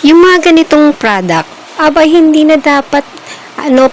Yung mga ganitong product, aba hindi na dapat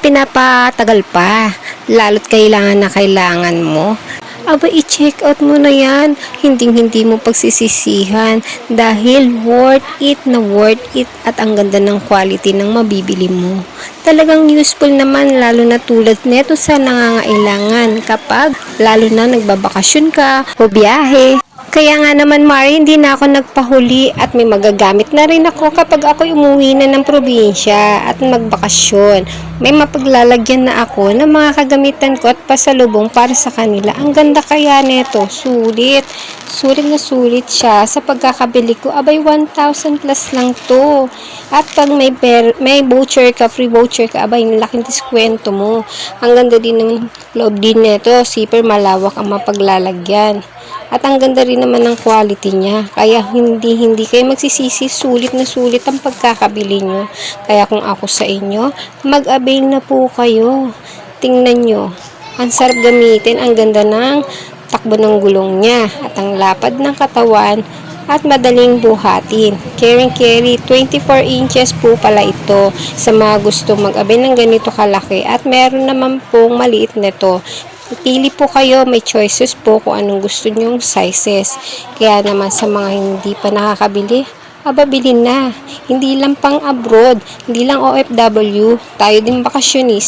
pinapatagal pa. Lalo't kailangan na kailangan mo. Aba, i-check out mo na yan. Hindi mo pagsisisihan dahil worth it na worth it at ang ganda ng quality ng mabibili mo. Talagang useful naman lalo na tulad neto sa nangangailangan kapag lalo na nagbabakasyon ka o biyahe. Kaya nga naman Mari, hindi na ako nagpahuli at may magagamit na rin ako kapag ako umuwi na ng probinsya at magbakasyon. May mapaglalagyan na ako ng mga kagamitan ko at pasalubong para sa kanila. Ang ganda kaya neto, sulit. Sulit na sulit siya. Sa pagkakabili ko, abay 1,000 plus lang to. At pag may voucher ka, free voucher ka, abay laking diskwento mo. Ang ganda din ng loob din neto, super malawak ang mapaglalagyan. At ang ganda rin naman ng quality niya. Kaya hindi kayo magsisisi. Sulit na sulit ang pagkakabili nyo. Kaya kung ako sa inyo, mag-avail na po kayo. Tingnan nyo. Ang sarap gamitin. Ang ganda ng takbo ng gulong niya. At ang lapad ng katawan. At madaling buhatin. Carry 24 inches po pala ito sa mga gusto mag-avail ng ganito kalaki. At meron naman pong maliit nito. Pili po kayo, may choices po kung anong gusto nyong sizes. Kaya naman sa mga hindi pa nakakabili, aba bilhin na. Hindi lang pang abroad, hindi lang OFW, tayo din bakasyonis.